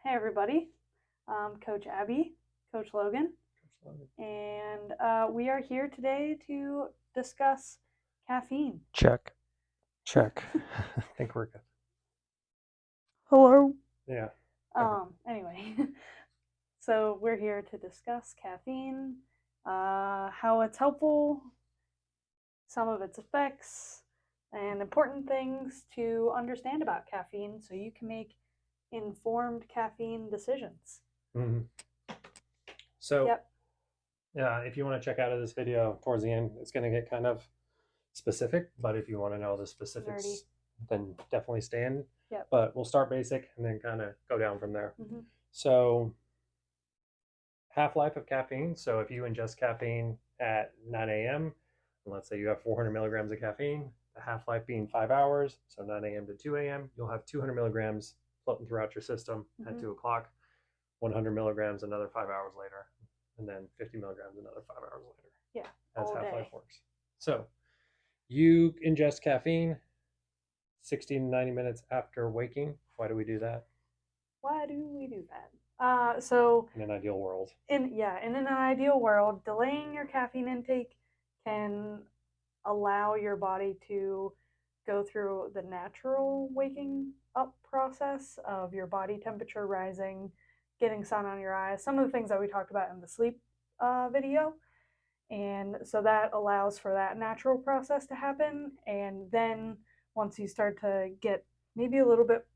Hey everybody, Coach Abby, Coach Logan, and we are here today to discuss caffeine. Check. I think we're good. Hello. Yeah. Anyway, so we're here to discuss caffeine, how it's helpful, some of its effects, and important things to understand about caffeine so you can make informed caffeine decisions. Mm-hmm. So, Yep. yeah, if you want to check out of this video towards the end, it's going to get kind of specific. But if you want to know the specifics, Nerdy. then definitely stay in. Yep. But we'll start basic and then kind of go down from there. Mm-hmm. So, half-life of caffeine. So, if you ingest caffeine at 9 a.m., and let's say you have 400 milligrams of caffeine, the half-life being 5 hours, so 9 a.m. to 2 a.m., you'll have 200 milligrams floating throughout your system at 2 o'clock. 100 milligrams another 5 hours later, and then 50 milligrams another 5 hours later. Yeah, as all half-life day. works. So you ingest caffeine 60 to 90 minutes after waking. Why do we do that? Why do we do that? So In an ideal world. in an ideal world, delaying your caffeine intake can allow your body to go through the natural waking up process of your body temperature rising, getting sun on your eyes, some of the things that we talked about in the sleep video. And so that allows for that natural process to happen. And then once you start to get maybe a little bit,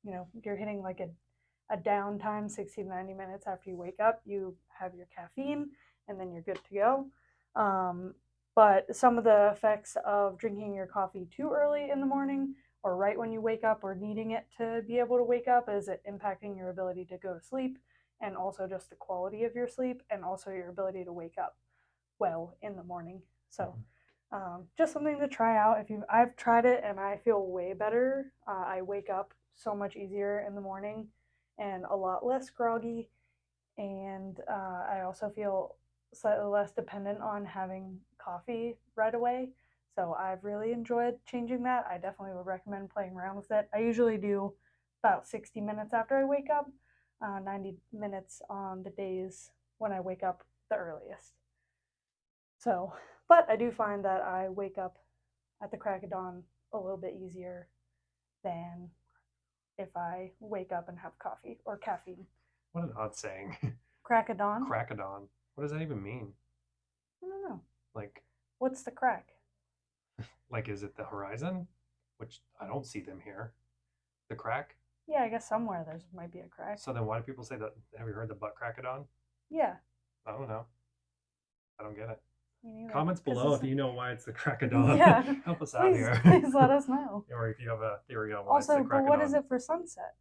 you're hitting like a downtime, 60 to 90 minutes after you wake up, you have your caffeine and then you're good to go. But some of the effects of drinking your coffee too early in the morning or right when you wake up or needing it to be able to wake up is it impacting your ability to go to sleep and also just the quality of your sleep and also your ability to wake up well in the morning. So just something to try out. I've tried it and I feel way better. I wake up so much easier in the morning and a lot less groggy, and I also feel slightly less dependent on having coffee right away. So I've really enjoyed changing that. I definitely would recommend playing around with it. I usually do about 60 minutes after I wake up, 90 minutes on the days when I wake up the earliest. So, but I do find that I wake up at the crack of dawn a little bit easier than if I wake up and have coffee or caffeine. What an odd saying. Crack of dawn? Crack of dawn. What does that even mean? I don't know. Like, What's the crack? like is it the horizon? Which I don't see them here. The crack? Yeah, I guess somewhere there might be a crack. So then why do people say that? Have you heard the butt crack of dawn? Yeah. I don't know. I don't get it. Comments below if you know why it's the crack of dawn. Yeah. Help us out here. Please let us know. Or if you have a theory on why also, it's the crack but what of dawn. Is it for sunset?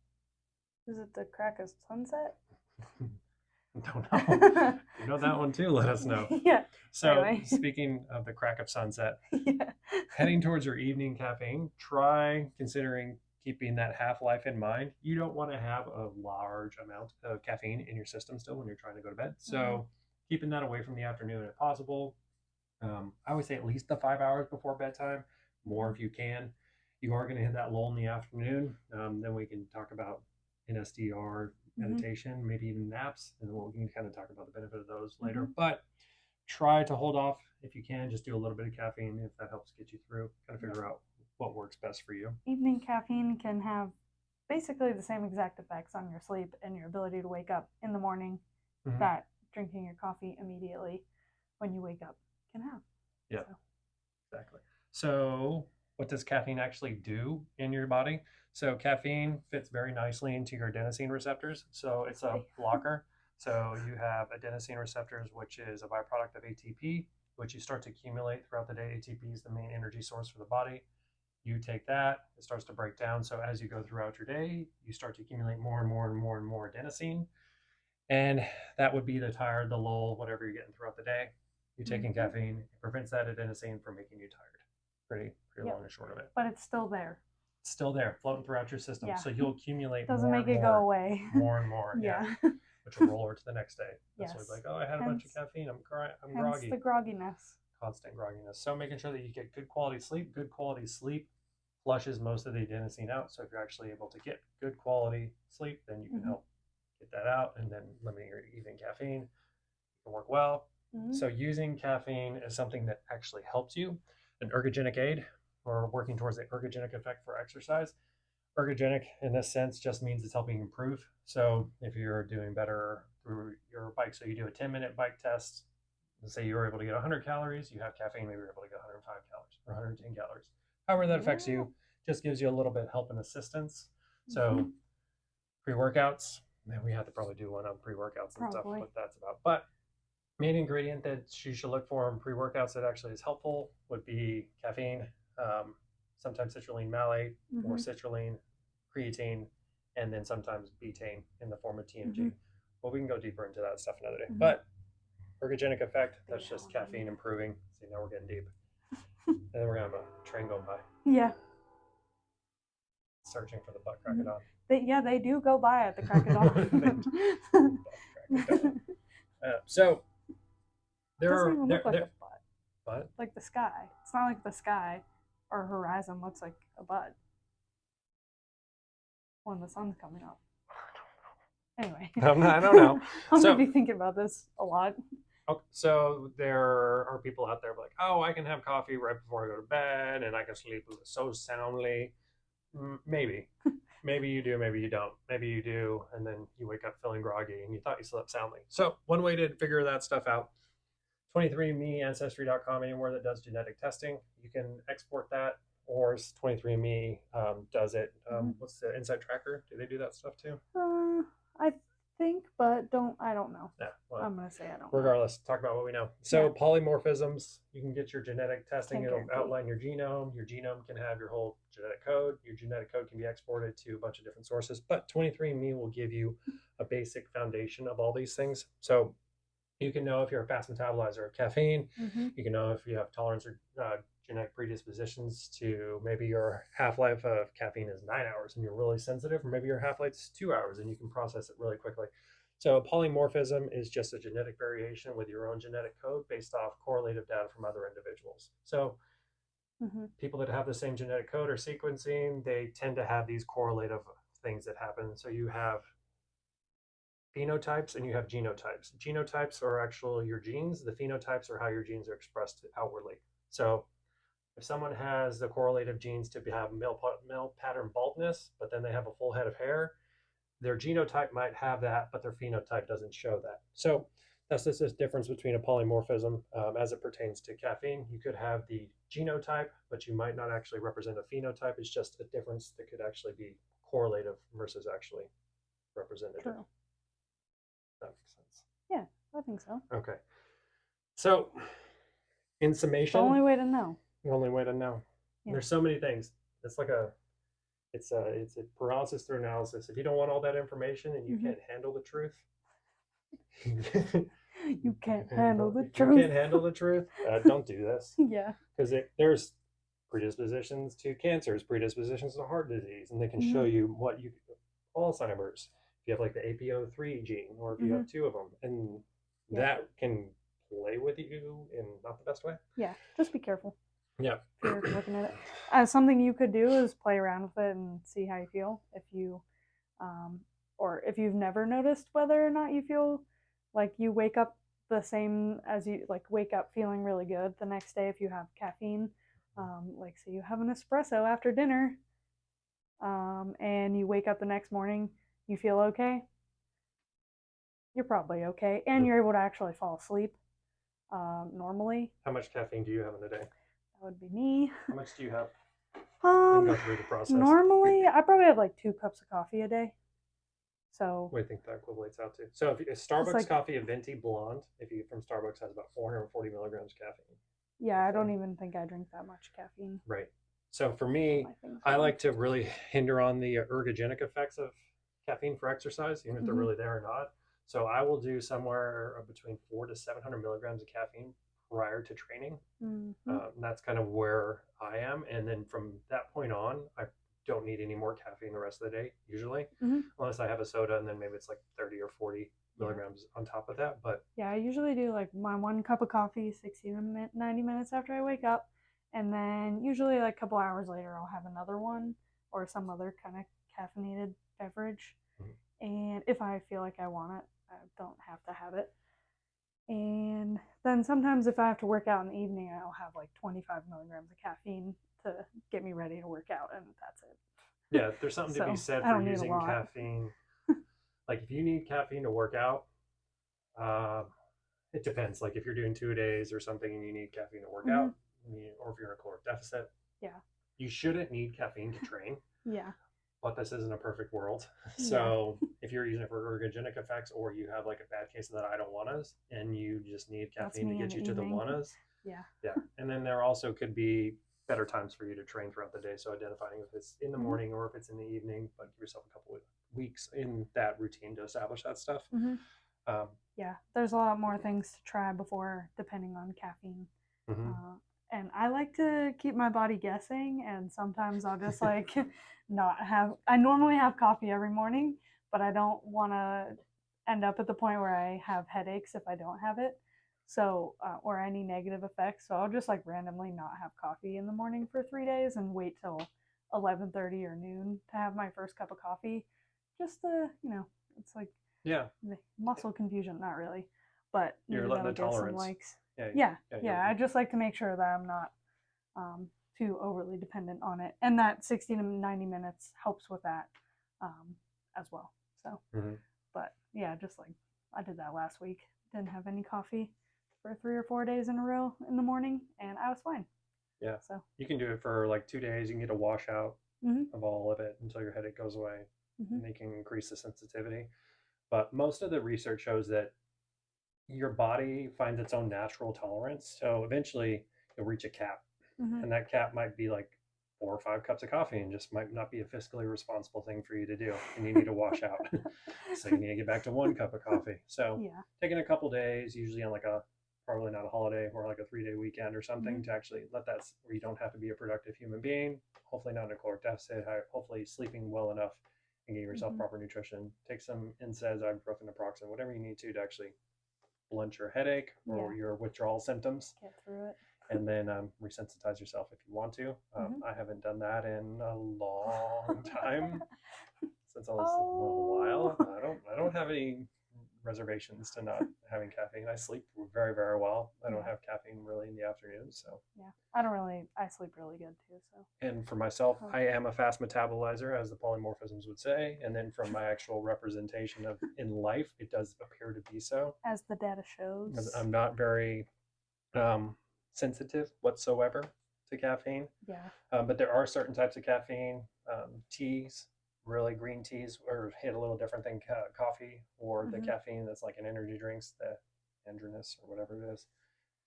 Is it the crack of sunset? Don't know. You know that one too, let us know. Yeah. So anyway. Speaking of the crack of sunset, yeah. Heading towards your evening caffeine, try considering keeping that half-life in mind. You don't want to have a large amount of caffeine in your system still when you're trying to go to bed. So keeping that away from the afternoon if possible. I always say at least the 5 hours before bedtime, more if you can. You are going to hit that lull in the afternoon. Then we can talk about NSDR, meditation, maybe even naps, and we can kind of talk about the benefit of those later. But try to hold off if you can. Just do a little bit of caffeine if that helps get you through. Kind of figure out what works best for you. Evening caffeine can have basically the same exact effects on your sleep and your ability to wake up in the morning that drinking your coffee immediately when you wake up can have. Yeah, exactly. So what does caffeine actually do in your body? So caffeine fits very nicely into your adenosine receptors. So it's a blocker. So you have adenosine receptors, which is a byproduct of ATP, which you start to accumulate throughout the day. ATP is the main energy source for the body. You take that, it starts to break down. So as you go throughout your day, you start to accumulate more and more and more and more adenosine. And that would be the tired, the lull, whatever you're getting throughout the day. You're taking caffeine, it prevents that adenosine from making you tired. Pretty long and short of it. But it's still there. It's still there, floating throughout your system. Yeah. So you'll accumulate Doesn't make it go away. More and more. Yeah. Which will roll over to the next day. That's yes. Like, oh, I had a bunch of caffeine. I'm groggy. The grogginess. Constant grogginess. So making sure that you get good quality sleep. Good quality sleep flushes most of the adenosine out. So if you're actually able to get good quality sleep, then you can help get that out, and then limiting your evening caffeine can work well. So using caffeine is something that actually helps you, an ergogenic aid, or working towards the ergogenic effect for exercise. Ergogenic in this sense just means it's helping improve. So if you're doing better through your bike, so you do a 10-minute bike test, let's say you were able to get 100 calories, you have caffeine, maybe you're able to get 105 calories or 110 calories. However that affects you, just gives you a little bit of help and assistance. So pre-workouts, man, we have to probably do one on pre-workouts and stuff, what that's about. But main ingredient that you should look for in pre-workouts that actually is helpful would be caffeine, sometimes citrulline malate, or citrulline, creatine, and then sometimes betaine in the form of TMG. Well, we can go deeper into that stuff another day. But ergogenic effect, that's just caffeine improving. See, now we're getting deep. And then we're going to have a train going by. Yeah. Searching for the butt crack of dawn. They do go by at the crack of dawn. So it doesn't even look like a butt. What? Like the sky. It's not like the sky or horizon looks like a butt when the sun's coming up. Anyway. I don't know. I'm going to be thinking about this a lot. Okay, so there are people out there like, oh, I can have coffee right before I go to bed and I can sleep so soundly. Maybe. Maybe you do, maybe you don't. Maybe you do, and then you wake up feeling groggy and you thought you slept soundly. So one way to figure that stuff out, 23andMe, Ancestry.com, anywhere that does genetic testing, you can export that, or 23andMe does it. What's the Insight Tracker? Do they do that stuff too? I think, but I don't know. Yeah, well, I'm going to say I don't regardless, talk about what we know. So polymorphisms, you can get your genetic testing. It'll outline your genome. Your genome can have your whole genetic code. Your genetic code can be exported to a bunch of different sources, but 23andMe will give you a basic foundation of all these things. So you can know if you're a fast metabolizer of caffeine. You can know if you have tolerance or genetic predispositions to, maybe your half-life of caffeine is 9 hours and you're really sensitive, or maybe your half-life is 2 hours and you can process it really quickly. So polymorphism is just a genetic variation with your own genetic code based off correlative data from other individuals. So people that have the same genetic code or sequencing, they tend to have these correlative things that happen. So you have phenotypes and you have genotypes. Genotypes are actually your genes. The phenotypes are how your genes are expressed outwardly. So if someone has the correlative genes to have male pattern baldness, but then they have a full head of hair, their genotype might have that, but their phenotype doesn't show that. So that's just this difference between a polymorphism as it pertains to caffeine. You could have the genotype, but you might not actually represent a phenotype. It's just a difference that could actually be correlative versus actually representative. True. That makes sense. Yeah, I think so. Okay. So in summation, the only way to know. The only way to know. Yeah. There's so many things. It's like it's a paralysis through analysis. If you don't want all that information and you can't handle the truth, you can't handle the truth. You can't handle the truth. Don't do this. Yeah. Because there's predispositions to cancers, predispositions to heart disease, and they can show you what you Alzheimer's. If you have like the APO3 gene, or if you have two of them, and that can play with you in not the best way. Yeah, just be careful. Yeah. If you're looking at it. Something you could do is play around with it and see how you feel. If you, or if you've never noticed whether or not you feel like you wake up the same as you, like wake up feeling really good the next day if you have caffeine. Like say you have an espresso after dinner, and you wake up the next morning, you feel okay. You're probably okay, and you're able to actually fall asleep normally. How much caffeine do you have in a day? That would be me. How much do you have? Go through the process. Normally, I probably have like 2 cups of coffee a day. So what do you think that equates out to? So if Starbucks coffee, a venti blonde, if you get from Starbucks, has about 440 milligrams of caffeine. Yeah, I don't even think I drink that much caffeine. Right. So for me, I like to really hinder on the ergogenic effects of caffeine for exercise, even if they're really there or not. So I will do somewhere between 400 to 700 milligrams of caffeine prior to training. That's kind of where I am. And then from that point on, I don't need any more caffeine the rest of the day, usually, unless I have a soda, and then maybe it's like 30 or 40 milligrams on top of that. But yeah, I usually do like my 1 cup of coffee 60 to 90 minutes after I wake up. And then usually like a couple hours later, I'll have another one or some other kind of caffeinated beverage. and if I feel like I want it, I don't have to have it. And then sometimes if I have to work out in the evening, I'll have like 25 milligrams of caffeine to get me ready to work out, and that's it. Yeah, there's something to be So said I for don't need a using lot. caffeine. Like if you need caffeine to work out, uh, it depends. Like if you're doing 2 days or something and you need caffeine to work Mm-hmm. out, or if you're in a caloric deficit, Yeah. you shouldn't need caffeine to train. Yeah. But this isn't a perfect world. Yeah. So if you're using it for ergogenic effects, or you have like a bad case of the I don't wannas, and you just need That's caffeine to me in get the you to the evening. wannas, Yeah. yeah. And then there also could be better times for you to train throughout the day. So identifying if it's in the Mm-hmm. morning or if it's in the evening, but give yourself a couple of weeks in that routine to establish that stuff. Mm-hmm. Um, Yeah. There's a lot more things to try before, depending on caffeine. mhm. Uh, and I like to keep my body guessing, and sometimes I'll just like not have. I normally have coffee every morning, but I don't want to end up at the point where I have headaches if I don't have it. So, or any negative effects. So I'll just like randomly not have coffee in the morning for 3 days and wait till 11:30 or noon to have my first cup of coffee. Just to, it's like Yeah, muscle confusion, not really, but you're maybe letting that'll the give some tolerance. likes. Yeah, Yeah, yeah, yeah. I just like to make sure that I'm not too overly dependent on it, and that 60 to 90 minutes helps with that as well. So, mhm. but yeah, just like I did that last week. Didn't have any coffee for 3 or 4 days in a row in the morning, and I was fine. Yeah. So, You can do it for like 2 days. You can get a washout mm-hmm, of all of it until your headache goes away, mm-hmm, and they can increase the sensitivity. But most of the research shows that your body finds its own natural tolerance. So eventually you'll reach a cap, mm-hmm. and that cap might be like 4 or 5 cups of coffee, and just might not be a fiscally responsible thing for you to do. And you need to wash out. So you need to get back to 1 cup of coffee. So Yeah. taking a couple days, usually on like a probably not a holiday or like a 3 day weekend or something, Mm-hmm. to actually let that where you don't have to be a productive human being. Hopefully not in a caloric deficit. Hopefully sleeping well enough and getting yourself Mm-hmm. proper nutrition. Take some NSAIDs, ibuprofen, naproxen, whatever you need to actually blunt your headache or Yeah. your withdrawal symptoms, Get through it. and then resensitize yourself if you want to. Mm-hmm. I haven't done that in a long time, since I was a Oh. while. I don't have any reservations to not having caffeine. I sleep very, very well. I don't Yeah. have caffeine really in the afternoon. So Yeah. I sleep really good too. So. and for myself, Oh. I am a fast metabolizer, as the polymorphisms would say. And then from my actual representation of in life, it does appear to be so. As the data shows. I'm not very um, sensitive whatsoever to caffeine. Yeah. But there are certain types of caffeine. Teas, really green teas, or hit a little different than coffee, or the Mm-hmm. caffeine that's like in energy drinks, the andronus or whatever it is.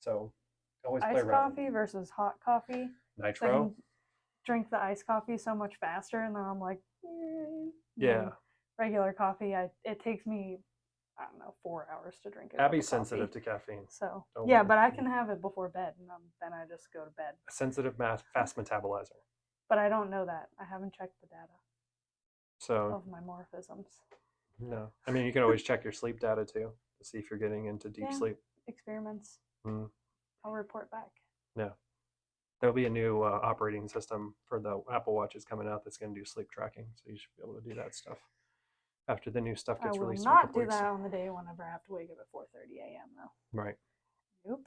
So always play Iced around. coffee versus hot coffee. So I Nitro. can drink the iced coffee so much faster, and then I'm like, Yeah. Regular coffee, it takes me, I don't know, 4 hours to drink a cup Abby's of coffee. sensitive to caffeine. So Don't yeah, worry. but I can have it before bed, and then I just go to bed. A sensitive fast metabolizer. But I don't know that. I haven't checked the data So of my morphisms. no, I mean you can always check your sleep data too to see if you're getting into deep sleep. Experiments. Mm. I'll report back. Yeah. There'll be a new operating system for the Apple Watches coming out that's going to do sleep tracking, so you should be able to do that stuff after the new stuff I gets will released. not do that on the day whenever I have to wake up at 4:30 a.m. though. Right. Nope.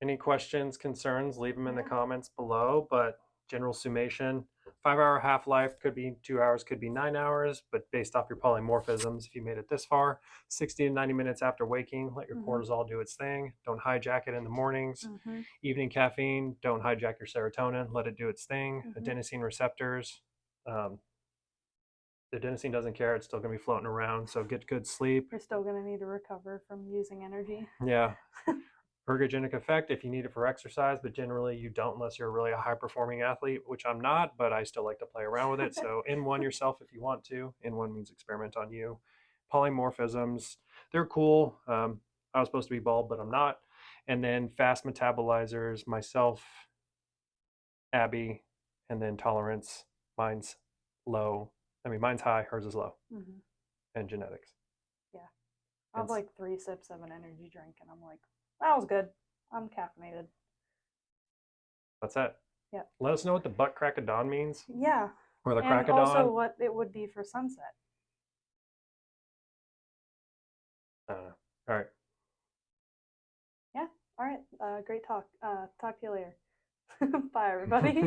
Any questions, concerns? Leave them in the comments below. But general summation: 5-hour half-life, could be 2 hours, could be 9 hours, but based off your polymorphisms, if you made it this far, 60 to 90 minutes after waking, let your cortisol do its thing. Don't hijack it in the mornings. Evening caffeine, don't hijack your serotonin, let it do its thing. Adenosine receptors, the adenosine doesn't care, it's still going to be floating around, so get good sleep. You're still going to need to recover from using energy. Yeah. Ergogenic effect if you need it for exercise, but generally you don't unless you're really a high performing athlete, which I'm not, but I still like to play around with it. So N1 yourself if you want to. N1 means experiment on you. Polymorphisms, they're cool. I was supposed to be bald, but I'm not. And then fast metabolizers, myself, Abby, and then tolerance. Mine's low. I mean, mine's high, hers is low. And genetics. Yeah. I have like 3 sips of an energy drink, and I'm like, that was good. I'm caffeinated. That's it. Yeah. Let us know what the butt crack of dawn means. Yeah. or the And crack of also dawn. what it would be for sunset. I don't know. All right. Yeah. All right. Great talk. Talk to you later. Bye, everybody.